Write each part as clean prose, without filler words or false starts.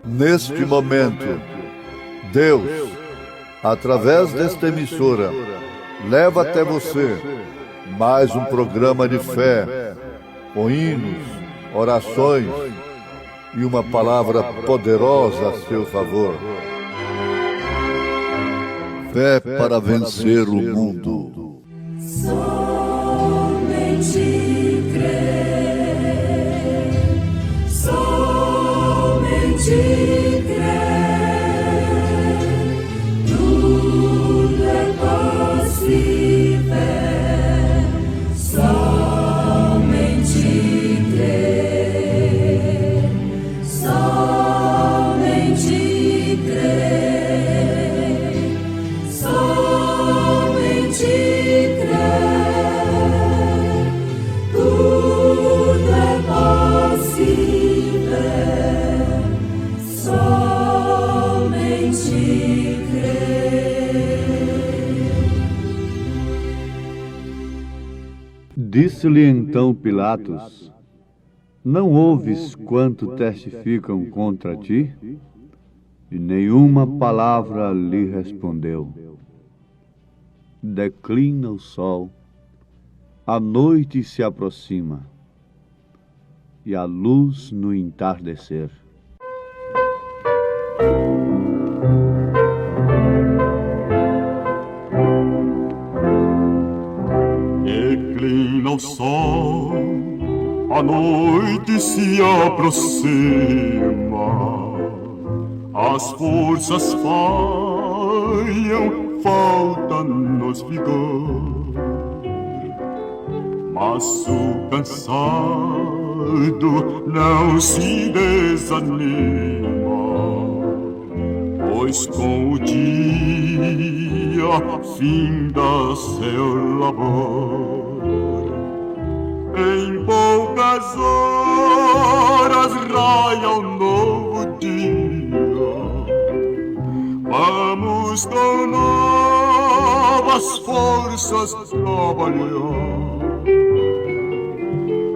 Neste momento, Deus, através desta emissora, leva até você mais um programa de fé, com hinos, orações e uma palavra poderosa a seu favor. Fé para vencer o mundo. Somente crer, somente crer, tudo é possível, somente crer, somente crer, somente crer, tudo é possível, somente crer. Disse-lhe então Pilatos: não ouves quanto testificam contra ti? E nenhuma palavra lhe respondeu. Declina o sol, a noite se aproxima, e a luz no entardecer. Declina o sol, a noite se aproxima, as forças falham, falta-nos vigor, mas o cansado não se desanima, pois com o dia finda seu labor. Em poucas horas raia um novo dia, vamos com novas forças trabalhar,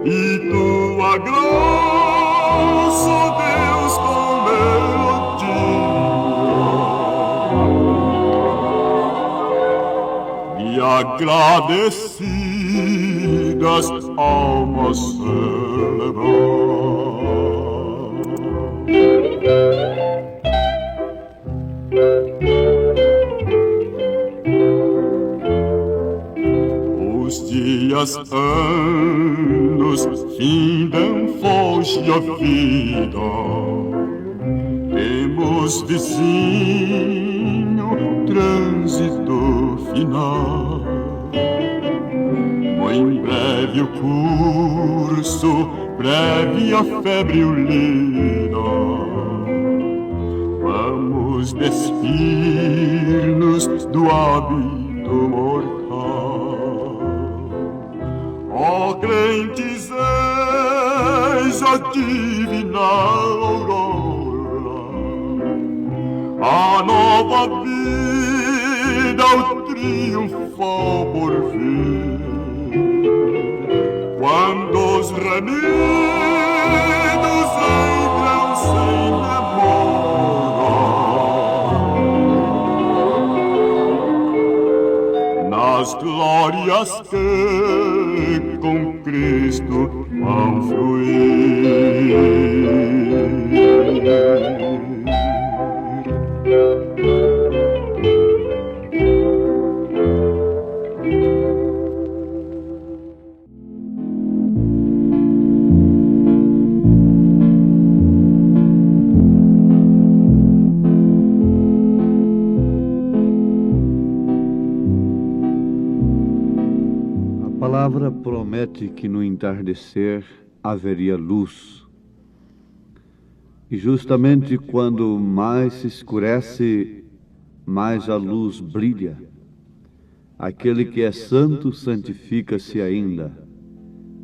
e tua graça, Deus, com melodia, e agradecidas almas celebrar. Os dias, anos, findam, foge a vida. Temos vizinho, trânsito final. Em breve o curso, breve a febre o lida. Vamos despir-nos do hábito mortal. Ó crentes, eis a divina aurora, a nova vida, o triunfal porvir. Quando os remidos entram sem demora nas glórias que com Cristo vão fluir. A palavra promete que no entardecer haveria luz. E justamente quando mais se escurece, mais a luz brilha. Aquele que é santo, santifica-se ainda.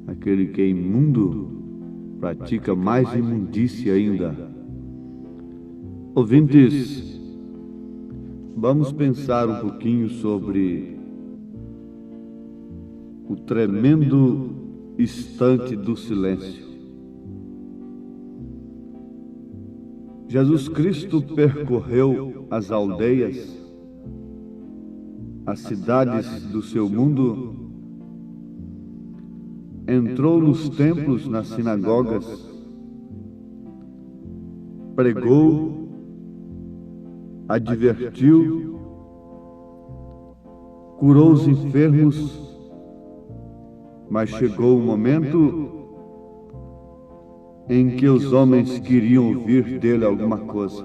Aquele que é imundo, pratica mais imundícia ainda. Ouvintes, vamos pensar um pouquinho sobre o tremendo instante do silêncio. Jesus Cristo percorreu as aldeias, as cidades do seu mundo, entrou nos templos, nas sinagogas, pregou, advertiu, curou os enfermos, mas chegou o momento em que os homens queriam ouvir dele alguma coisa,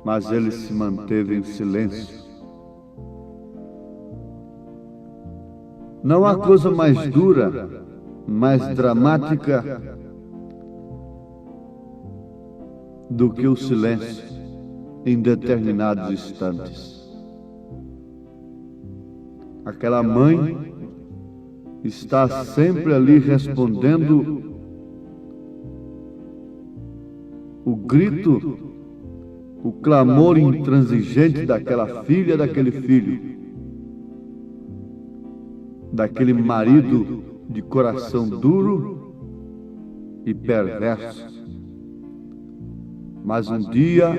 mas ele se manteve em silêncio. Não há coisa mais dura, mais dramática do que o silêncio em determinados instantes. Aquela mãe está sempre ali respondendo o grito, o clamor intransigente daquela filha, daquele filho, daquele marido de coração duro e perverso. Mas um dia,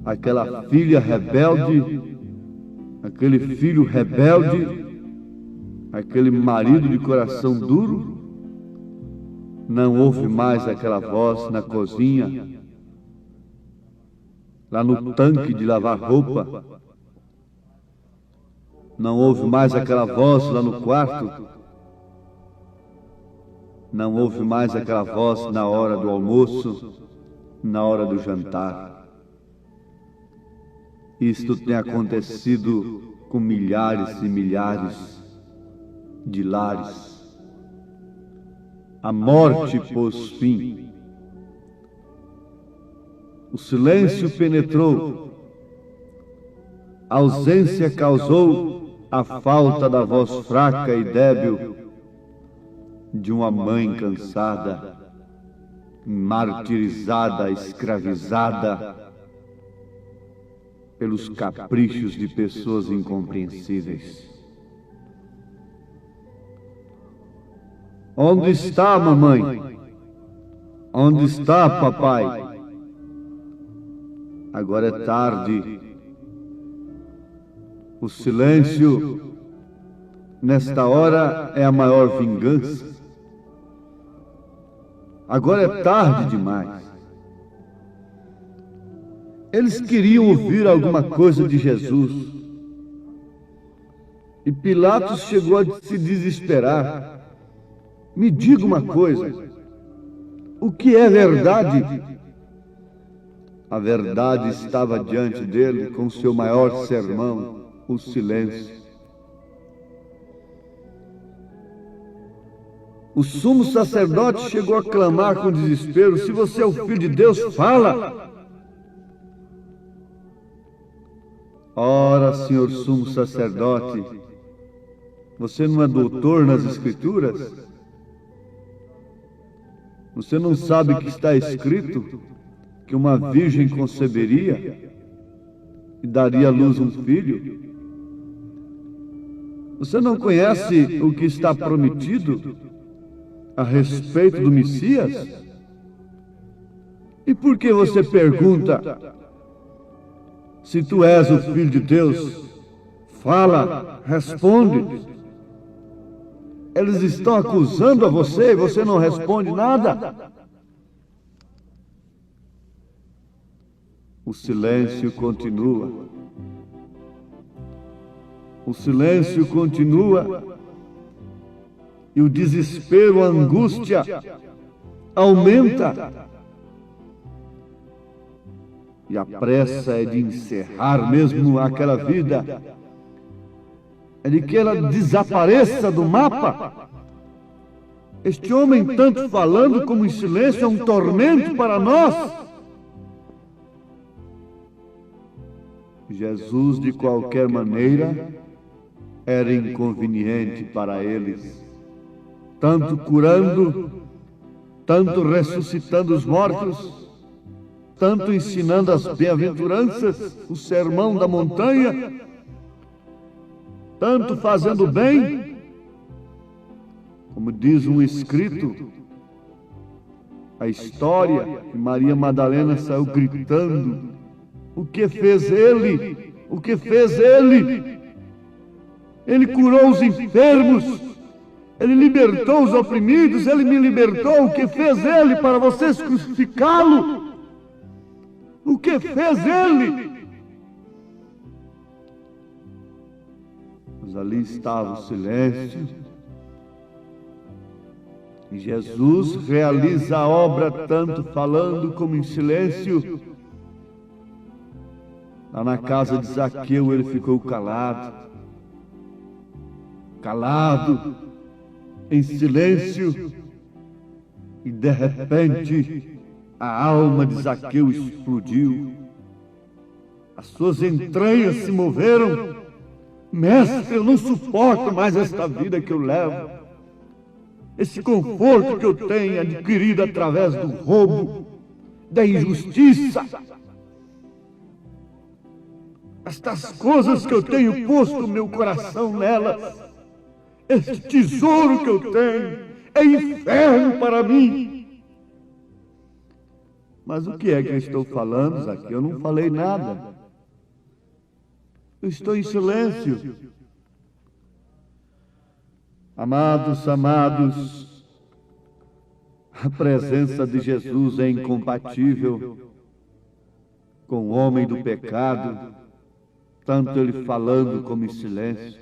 aquela filha rebelde, aquele filho rebelde, aquele marido de coração duro, não ouve mais aquela voz na cozinha, lá no tanque de lavar roupa. Não ouve mais aquela voz lá no quarto. Não ouve mais aquela voz na hora do almoço, na hora do jantar. Isto tem acontecido com milhares e milhares de lares. A morte pôs fim. O silêncio penetrou. A ausência causou a falta da voz fraca e débil de uma mãe cansada, martirizada, escravizada pelos caprichos de pessoas incompreensíveis. Onde está, mamãe? Onde está, papai? Agora é tarde. O silêncio, nesta hora, é a maior vingança. Agora é tarde demais. Eles queriam ouvir alguma coisa de Jesus. E Pilatos chegou a se desesperar. Me diga uma coisa. O que é verdade? A verdade estava diante dele com seu maior sermão, o silêncio. O sumo sacerdote chegou a clamar com desespero: se você é o Filho de Deus, fala! Ora, senhor sumo sacerdote, você não é doutor nas Escrituras? Você não sabe que está escrito que uma virgem conceberia e daria à luz um filho? Você não conhece o que está prometido a respeito do Messias? E por que você pergunta: se tu és o Filho de Deus, fala, responde? Eles estão acusando a você e você não responde nada. O silêncio continua. O silêncio continua. E o desespero, a angústia aumenta. E a pressa é de encerrar mesmo aquela vida. É de que ela desapareça do mapa. Este homem, tanto falando como em silêncio, é um tormento para nós. Jesus, de qualquer maneira, era inconveniente para eles, tanto curando, tanto ressuscitando os mortos, tanto ensinando as bem-aventuranças, o sermão da montanha, tanto fazendo bem, como diz um escrito, a história que Maria Madalena saiu gritando: o que fez ele? O que fez ele? Ele curou os enfermos, ele libertou os oprimidos, ele me libertou. O que fez ele para vocês crucificá-lo? O que fez ele? Mas ali estava o silêncio. E Jesus realiza a obra tanto falando como em silêncio. Lá na casa de Zaqueu ele ficou calado, em silêncio, e de repente a alma de Zaqueu explodiu, as suas entranhas se moveram. Mestre, eu não suporto mais esta vida que eu levo, esse conforto que eu tenho adquirido através do roubo, da injustiça, estas coisas que eu tenho posto o meu coração nelas, este tesouro que eu tenho é inferno para mim. Mas o que é que eu estou falando, Zaqueu? Eu não falei nada. Eu estou em silêncio. Amados, a presença de Jesus é incompatível com o homem do pecado, tanto ele falando como em silêncio.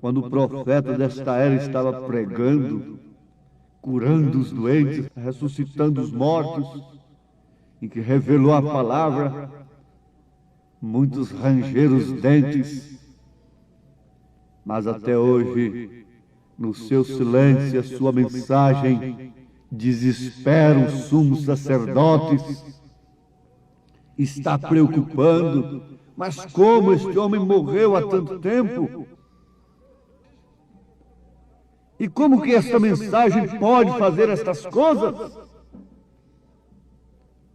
Quando o profeta desta era estava pregando, curando os doentes, ressuscitando os mortos, e que revelou a palavra, muitos rangeram os dentes, mas até hoje, no seu silêncio, a sua mensagem desespera os sumos sacerdotes, está preocupando. Mas como este homem morreu há tanto tempo? E como que esta mensagem pode fazer estas coisas?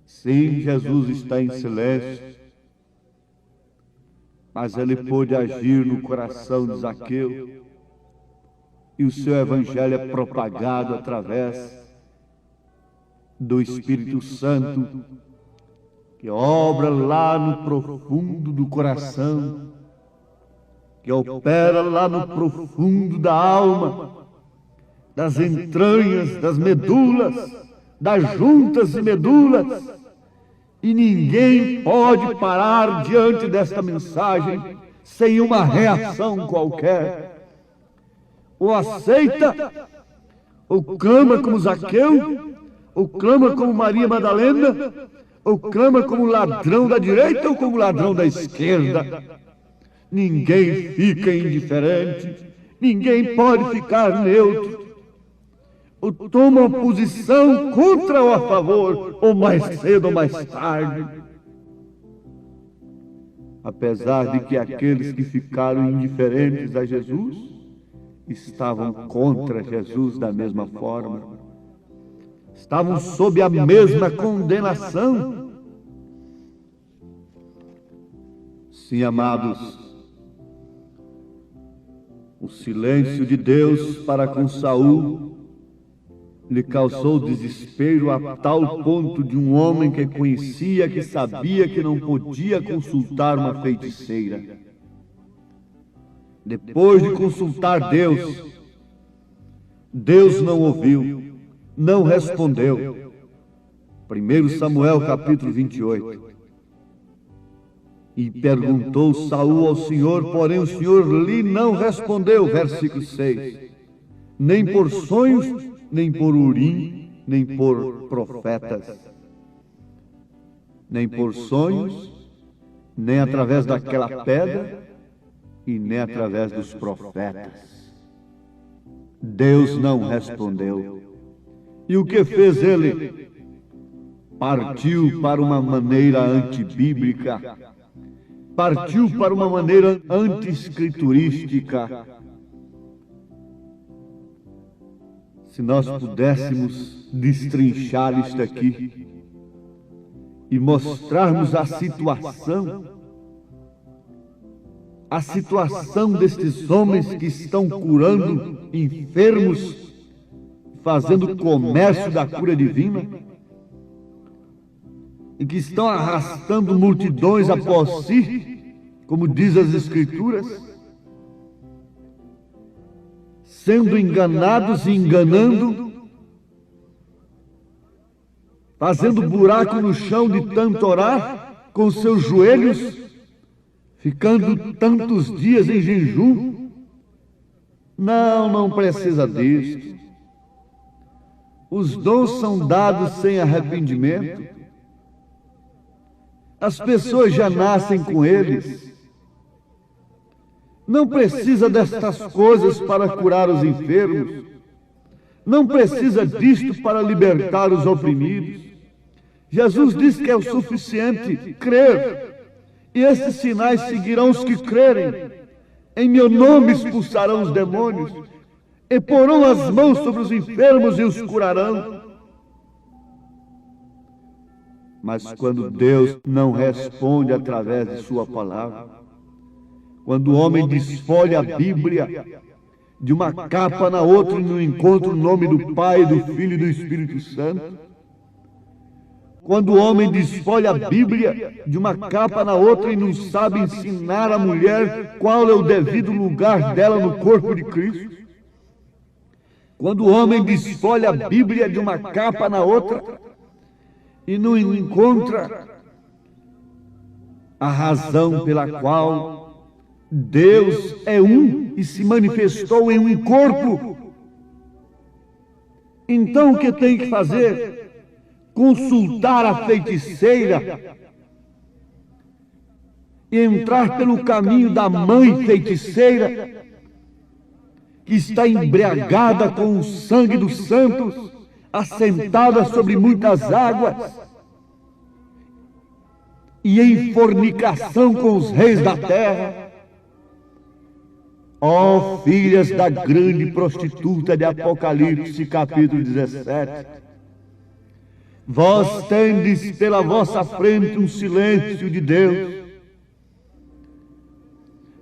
Sim, Jesus está em silêncio, mas ele pôde agir no coração de Zaqueu, e o seu evangelho é propagado através do Espírito Santo, que obra lá no profundo do coração, que opera lá no profundo da alma, das entranhas, das medulas, das juntas e medulas, e ninguém pode parar diante desta mensagem sem uma reação qualquer. Ou aceita, ou clama como Zaqueu, ou clama como Maria Madalena, ou clama como ladrão da direita ou como ladrão da esquerda. Ninguém fica indiferente, ninguém pode ficar neutro. Ou toma uma posição contra ou a favor, ou mais cedo ou mais tarde. Apesar de que aqueles que ficaram indiferentes a Jesus estavam contra Jesus da mesma forma, estavam sob a mesma condenação. Sim, amados, o silêncio de Deus para com Saul lhe causou desespero a tal ponto de um homem que conhecia, que sabia que não podia consultar uma feiticeira. Depois de consultar Deus, Deus não ouviu, não respondeu. 1 Samuel capítulo 28. E perguntou Saul ao Senhor, porém o Senhor lhe não respondeu. Versículo 6. Nem por sonhos, nem por Urim, nem por profetas. Nem por sonhos, nem através daquela pedra, e nem através dos profetas. Deus não respondeu. E o que fez ele? Partiu para uma maneira antibíblica, partiu para uma maneira anti-escriturística. Se nós pudéssemos destrinchar isto aqui e mostrarmos a situação destes homens que estão curando enfermos, fazendo comércio da cura divina, e que estão arrastando multidões após si, como diz as Escrituras, sendo enganados e enganando, fazendo buraco no chão de tanto orar, com seus joelhos, ficando tantos dias em jejum. Não precisa disso. Os dons são dados sem arrependimento. As pessoas já nascem com eles. Não precisa destas coisas para curar os enfermos. Não precisa disto para libertar os oprimidos. Jesus diz que é o suficiente crer. E esses sinais seguirão os que crerem. Em meu nome expulsarão os demônios. E porão as mãos sobre os enfermos e os curarão. Mas quando Deus não responde através de sua palavra, quando o homem desfolha a Bíblia de uma capa na outra e não encontra o nome do Pai, do Filho e do Espírito Santo, quando o homem desfolha a Bíblia de uma capa na outra e não sabe ensinar a mulher qual é o devido lugar dela no corpo de Cristo, quando o homem desfolha a Bíblia de uma capa na outra e não encontra a razão pela qual Deus é um e se manifestou em um corpo, então o que tem que fazer? Consultar a feiticeira e entrar pelo caminho da mãe feiticeira, que está embriagada com o sangue dos santos, assentada sobre muitas águas e em fornicação com os reis da terra. Ó filhas da grande prostituta de Apocalipse, capítulo 17, vós tendes pela vossa frente um silêncio de Deus,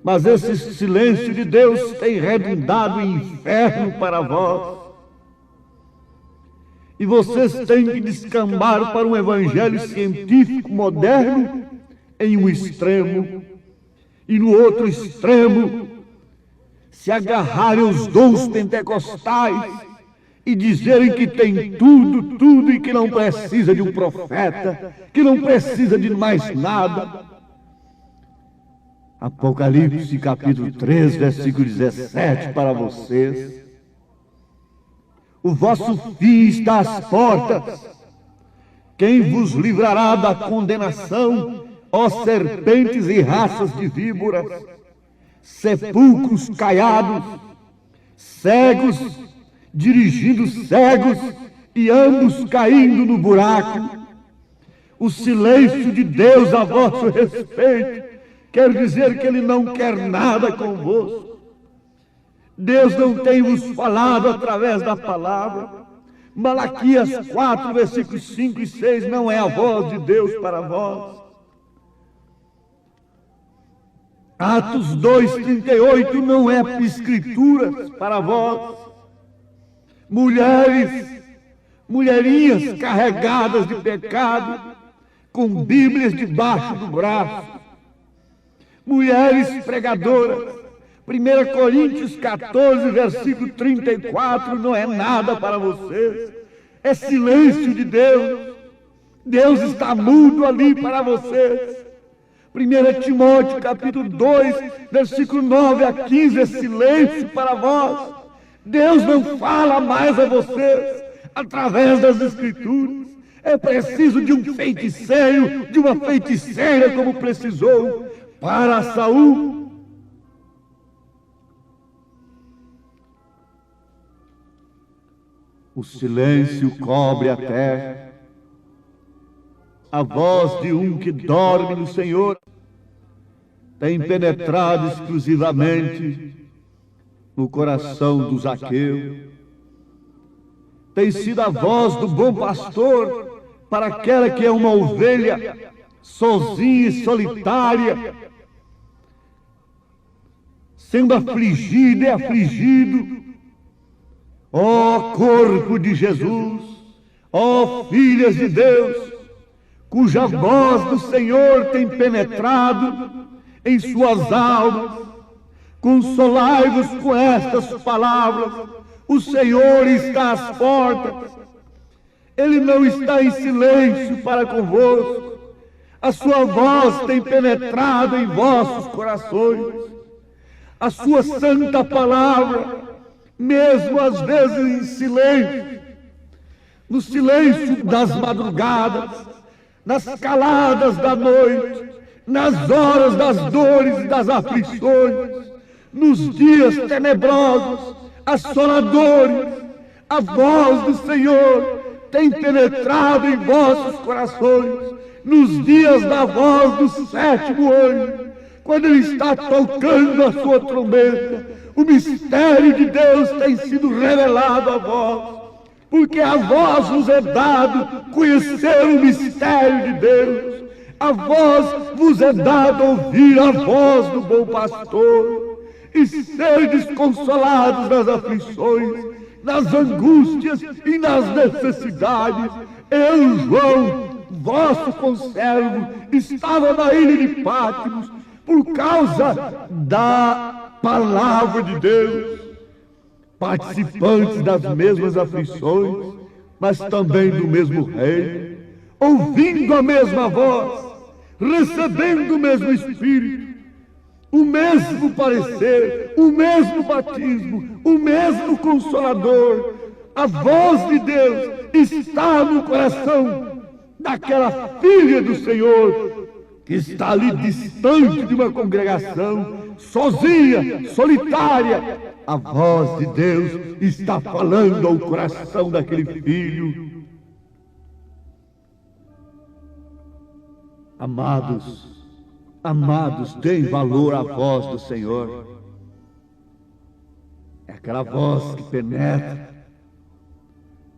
mas esse silêncio de Deus tem redundado em inferno para vós. E vocês têm que descambar para um evangelho científico moderno em um extremo, e no outro extremo se agarrarem aos dons pentecostais e dizerem que tem tudo e que não precisa de um profeta, que não precisa de mais nada. Apocalipse capítulo 3, versículo 17 para vocês. O vosso fim está às portas. Quem vos livrará da condenação, ó serpentes e raças de víboras, sepulcros caiados, cegos dirigindo cegos e ambos caindo no buraco? O silêncio de Deus a vosso respeito quer dizer que Ele não quer nada convosco. Deus não tem vos falado através da palavra. Malaquias 4, versículos 5 e 6 não é a voz de Deus para vós. Atos 2:38 não é escrituras para vós. Mulherinhas carregadas de pecado, com Bíblias debaixo do braço. Mulheres pregadoras. 1 Coríntios 14, versículo 34, não é nada para vocês. É silêncio de Deus. Deus está mudo ali para vocês. 1 Timóteo capítulo 2, versículo 9 a 15, é silêncio para vós. Deus não fala mais a vocês através das Escrituras. É preciso de um feiticeiro, de uma feiticeira, como precisou para Saul. O silêncio cobre a terra. A voz de um que dorme no Senhor tem penetrado exclusivamente no coração do Zaqueu. Tem sido a voz do bom pastor para aquela que é uma ovelha sozinha e solitária, sendo afligida e afligido. Ó corpo de Jesus, ó filhas de Deus, cuja voz do Senhor tem penetrado em suas almas, consolai-vos com estas palavras: o Senhor está às portas, Ele não está em silêncio para convosco, a sua voz tem penetrado em vossos corações, a sua santa palavra, mesmo às vezes em silêncio, no silêncio das madrugadas, nas caladas da noite, nas horas das dores e das aflições, nos dias tenebrosos, assoladores, a voz do Senhor tem penetrado em vossos corações, nos dias da voz do sétimo anjo, quando Ele está tocando a sua trombeta. O mistério de Deus tem sido revelado a vós, porque a vós vos é dado conhecer o mistério de Deus, a vós vos é dado ouvir a voz do bom pastor, e serdes consolados nas aflições, nas angústias e nas necessidades. Eu, João, vosso conservo, estava na ilha de Patmos por causa da palavra de Deus, participantes das mesmas aflições, mas também do mesmo reino, ouvindo a mesma voz, recebendo o mesmo Espírito, o mesmo parecer, o mesmo batismo, o mesmo Consolador. A voz de Deus está no coração daquela filha do Senhor que está ali distante de uma congregação, sozinha, solitária. A voz de Deus está falando ao coração daquele filho. Amados, amados, deem valor à voz do Senhor. É aquela voz que penetra,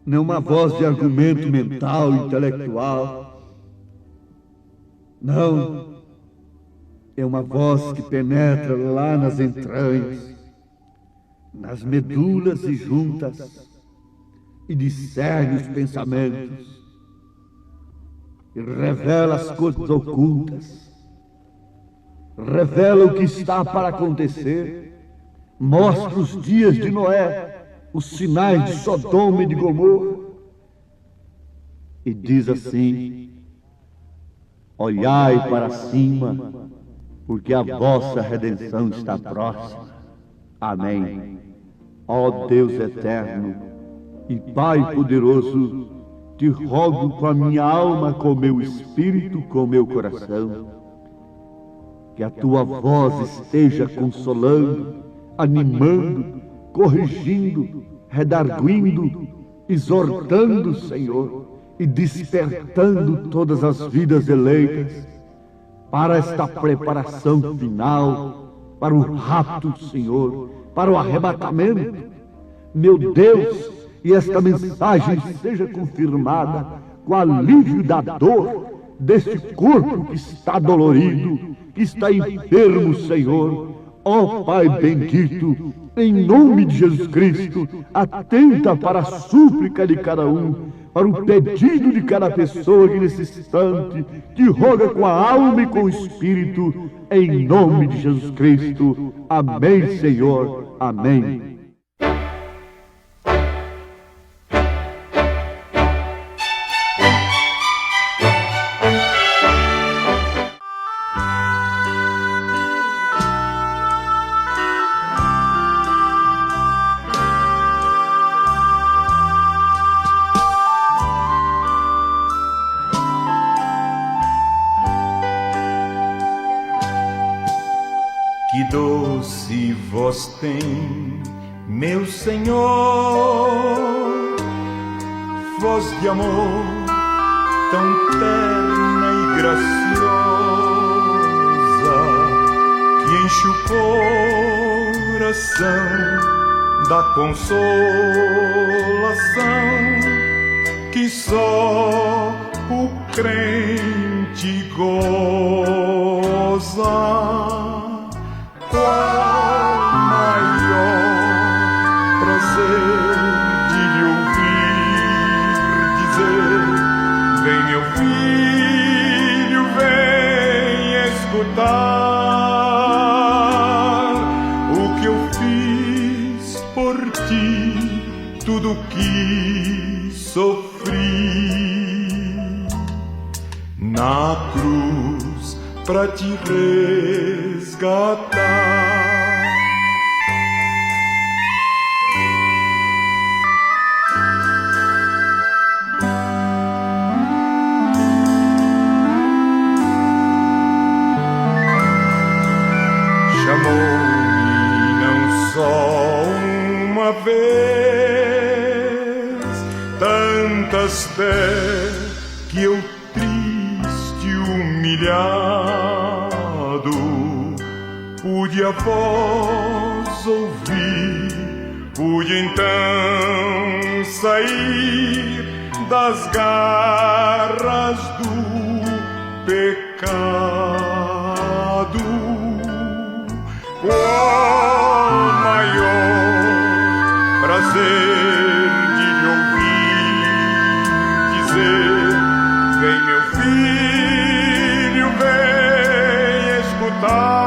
não uma voz de argumento mental, intelectual. Não, é uma voz que penetra lá nas entranhas, nas medulas e juntas, e discerne os pensamentos, e revela as coisas ocultas, revela o que está para acontecer, mostra os dias de Noé, os sinais de Sodoma e de Gomorra, e diz assim: olhai para cima, porque a vossa redenção está próxima. Amém. Ó Deus eterno e Pai poderoso, te rogo com a minha alma, com o meu espírito, com o meu coração, que a tua voz esteja consolando, animando, corrigindo, redarguindo, exortando, Senhor, e despertando todas as vidas eleitas para esta preparação final, para o rapto, Senhor, para o arrebatamento. Meu Deus, e esta mensagem seja confirmada com o alívio da dor deste corpo que está dolorido, que está enfermo, Senhor. Ó Pai bendito, em nome de Jesus Cristo, atenta para a súplica de cada um, para o pedido de cada pessoa que nesse instante te roga com a alma e com o espírito, em nome de Jesus Cristo. Amém, Senhor. Amém. Que doce voz tem, meu Senhor, voz de amor tão terna e graciosa, e enche o coração da consolação que só o crente goza. Qual maior prazer de lhe ouvir dizer: vem meu filho, vem escutar o que eu fiz por ti, tudo que sofri na cruz pra te resgatar. Chamou-me não só uma vez, tantas vezes que eu triste, humilhado, pude a voz ouvir, pude então sair das garras do pecado. Qual maior prazer de lhe ouvir dizer: vem meu filho, vem escutar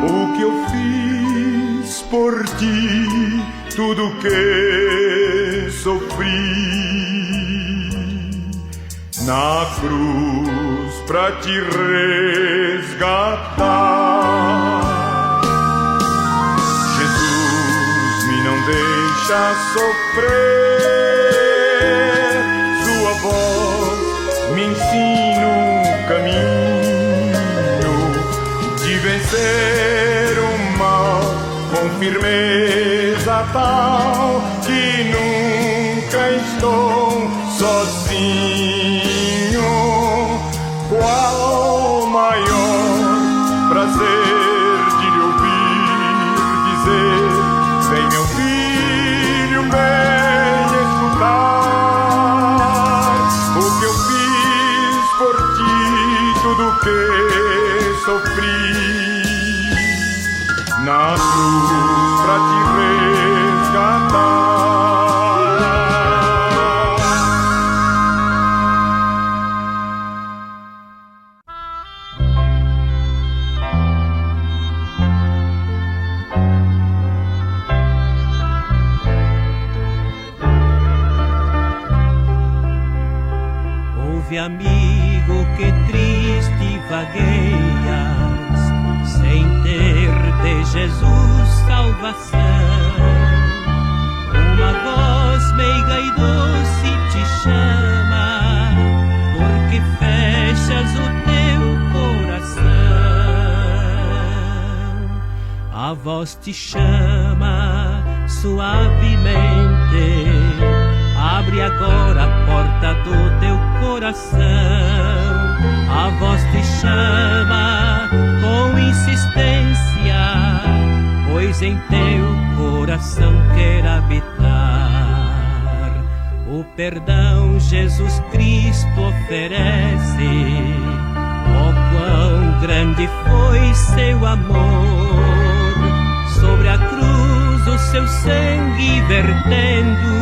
o que eu fiz por ti, tudo que sofri na cruz pra te resgatar. Jesus me não deixa sofrer, sua voz me ensina o caminho de vencer o mal com firmeza tal que nunca estou sozinho. Qual maior prazer de lhe ouvir dizer: vem meu filho, vem escutar o que eu fiz por ti, tudo que sofri na cruz pra te resgatar. Amigo, que triste vagueias, sem ter de Jesus salvação. Uma voz meiga e doce te chama, porque fechas o teu coração. A voz te chama suavemente, abre agora a porta do teu coração. A voz te chama com insistência, pois em teu coração quer habitar. O perdão Jesus Cristo oferece, oh quão grande foi seu amor. Sobre a cruz o seu sangue vertendo,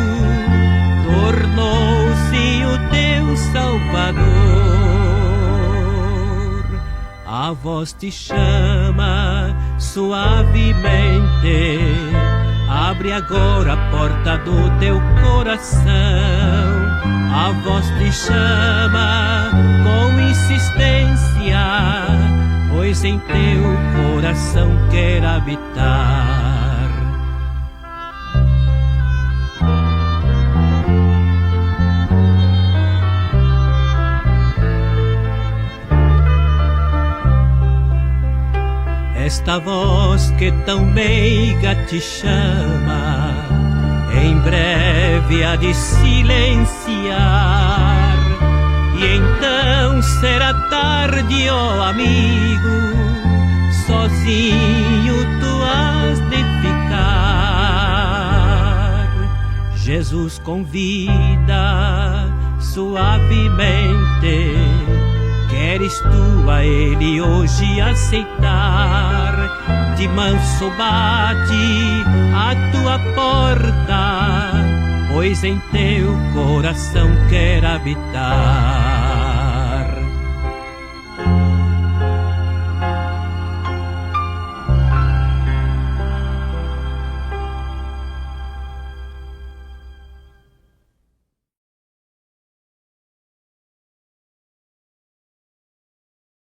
tornou-se o teu Salvador. A voz te chama suavemente, abre agora a porta do teu coração. A voz te chama com insistência, pois em teu coração quer habitar. Esta voz que tão meiga te chama, em breve há de silenciar, E então será tarde, ó amigo, sozinho tu has de ficar. Jesus convida suavemente, queres tu a ele hoje aceitar? De manso bate a tua porta, pois em teu coração quer habitar.